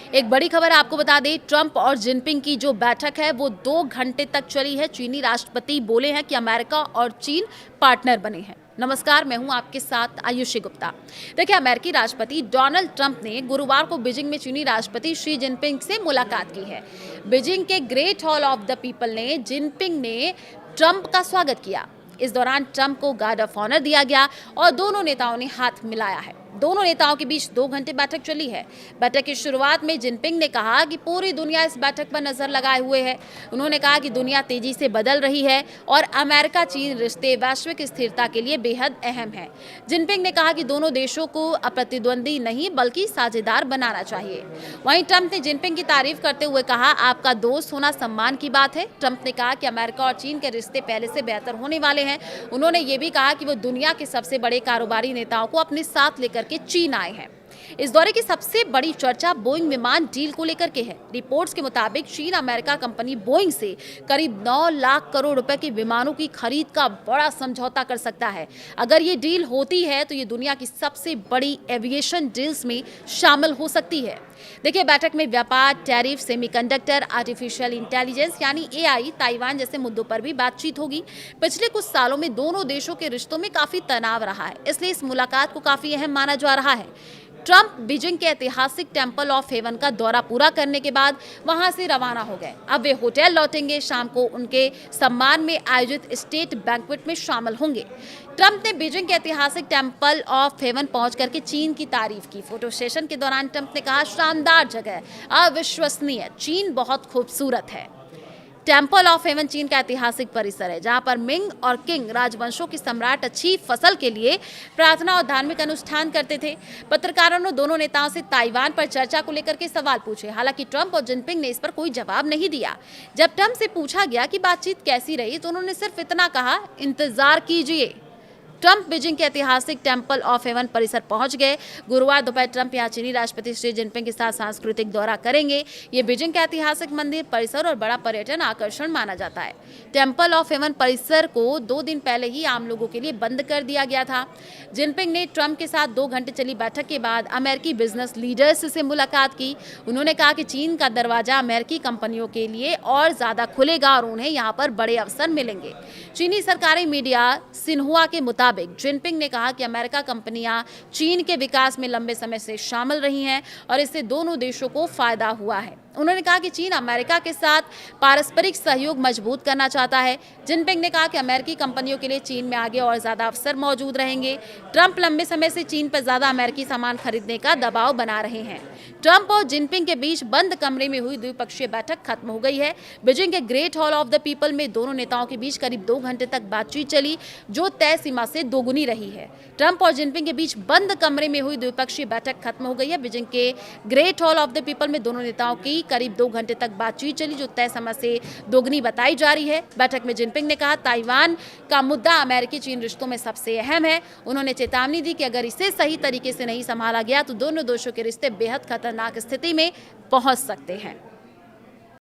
एक बड़ी खबर आपको बता दें, ट्रंप और जिनपिंग की जो बैठक है वो 2 घंटे तक चली है। चीनी राष्ट्रपति बोले हैं कि अमेरिका और चीन पार्टनर बने हैं। नमस्कार, मैं हूं आपके साथ आयुषी गुप्ता। देखिए, अमेरिकी राष्ट्रपति डोनाल्ड ट्रंप ने गुरुवार को बीजिंग में चीनी राष्ट्रपति शी जिनपिंग से मुलाकात की है। बीजिंग के great hall of the people ने जिनपिंग ने ट्रंप का स्वागत किया। इस दौरान ट्रंप को गार्ड ऑफ ऑनर दिया गया और दोनों नेताओं ने हाथ मिलाया है। दोनों नेताओं के बीच 2 घंटे बैठक चली है। बैठक की शुरुआत में जिनपिंग ने कहा कि पूरी दुनिया इस बैठक पर नजर लगाए हुए है। उन्होंने कहा कि दुनिया तेजी से बदल रही है और अमेरिका चीन रिश्ते वैश्विक स्थिरता के लिए बेहद अहम है। जिनपिंग ने कहा कि दोनों देशों को प्रतिद्वंदी नहीं बल्कि साझेदार बनाना चाहिए। वहीं ट्रंप ने जिनपिंग की तारीफ करते हुए कहा, आपका दोस्त होना सम्मान की बात है। ट्रंप ने कहा कि अमेरिका और चीन के रिश्ते पहले से बेहतर होने वाले हैं। उन्होंने ये भी कहा कि वो दुनिया के सबसे बड़े कारोबारी नेताओं को अपने साथ लेकर के चीन आए हैं। इस दौरे की सबसे बड़ी चर्चा बोइंग विमान डील को लेकर के है। रिपोर्ट्स के मुताबिक चीन अमेरिका कंपनी बोइंग से करीब 9 लाख करोड़ रुपए के विमानों की खरीद का बड़ा समझौता कर सकता है। अगर ये डील होती है तो ये दुनिया की सबसे बड़ी एविएशन डील्स में शामिल हो सकती है। देखिए, बैठक में व्यापार, टैरिफ, सेमीकंडक्टर, आर्टिफिशियल इंटेलिजेंस यानी एआई, ताइवान जैसे मुद्दों पर भी बातचीत होगी। पिछले कुछ सालों में दोनों देशों के रिश्तों में काफी तनाव रहा है, इसलिए इस मुलाकात को काफी अहम माना जा रहा है। ट्रंप बीजिंग के ऐतिहासिक टेंपल ऑफ हेवन का दौरा पूरा करने के बाद वहां से रवाना हो गए। अब वे होटल लौटेंगे। शाम को उनके सम्मान में आयोजित स्टेट बैंक्वेट में शामिल होंगे। ट्रंप ने बीजिंग के ऐतिहासिक टेंपल ऑफ हेवन पहुंच करके चीन की तारीफ की। फोटो सेशन के दौरान ट्रंप ने कहा, शानदार जगह, अविश्वसनीय, चीन बहुत खूबसूरत है। टेंपल ऑफ हेवन चीन का ऐतिहासिक परिसर है जहां पर मिंग और किंग राजवंशों के सम्राट अच्छी फसल के लिए प्रार्थना और धार्मिक अनुष्ठान करते थे। पत्रकारों ने दोनों नेताओं से ताइवान पर चर्चा को लेकर के सवाल पूछे। हालांकि ट्रंप और जिनपिंग ने इस पर कोई जवाब नहीं दिया। जब ट्रंप से पूछा गया कि बातचीत कैसी रही तो उन्होंने सिर्फ इतना कहा, इंतजार कीजिए। ट्रंप बीजिंग के ऐतिहासिक टेंपल ऑफ हेवन परिसर पहुंच गए। गुरुवार दोपहर ट्रंप यहां चीनी राष्ट्रपति शी जिनपिंग के साथ सांस्कृतिक दौरा करेंगे। ये बीजिंग का ऐतिहासिक मंदिर परिसर और बड़ा पर्यटन आकर्षण माना जाता है। टेंपल ऑफ हेवन परिसर को 2 दिन पहले ही आम लोगों के लिए बंद कर दिया गया था। जिनपिंग ने ट्रंप के साथ 2 घंटे चली बैठक के बाद अमेरिकी बिजनेस लीडर्स से मुलाकात की। उन्होंने कहा कि चीन का दरवाजा अमेरिकी कंपनियों के लिए और ज्यादा खुलेगा और उन्हें यहाँ पर बड़े अवसर मिलेंगे। चीनी सरकारी मीडिया सिन्हुआ के मुताबिक जिनपिंग ने कहा कि अमेरिका कंपनियां चीन के विकास में लंबे समय से शामिल रही हैं और इससे दोनों देशों को फायदा हुआ है। उन्होंने कहा कि चीन अमेरिका के साथ पारस्परिक सहयोग मजबूत करना चाहता है। जिनपिंग ने कहा कि अमेरिकी कंपनियों के लिए चीन में आगे और ज्यादा अवसर मौजूद रहेंगे। ट्रंप लंबे समय से चीन पर ज्यादा अमेरिकी सामान खरीदने का दबाव बना रहे हैं। ट्रंप और जिनपिंग के बीच बंद कमरे में हुई द्विपक्षीय बैठक खत्म हो गई है। बीजिंग के great hall of the people में दोनों नेताओं के बीच करीब 2 घंटे तक बातचीत चली, जो तय सीमा से दोगुनी रही है। ट्रंप और जिनपिंग के बीच बंद कमरे में हुई द्विपक्षीय बैठक खत्म हो गई है। बीजिंग के great hall of the people में दोनों नेताओं की करीब 2 घंटे तक बातचीत चली, जो तय समय से दोगुनी बताई जा रही है। बैठक में जिनपिंग ने कहा, ताइवान का मुद्दा अमेरिकी चीन रिश्तों में सबसे अहम है। उन्होंने चेतावनी दी कि अगर इसे सही तरीके से नहीं संभाला गया तो दोनों देशों के रिश्ते बेहद खतरनाक स्थिति में पहुंच सकते हैं।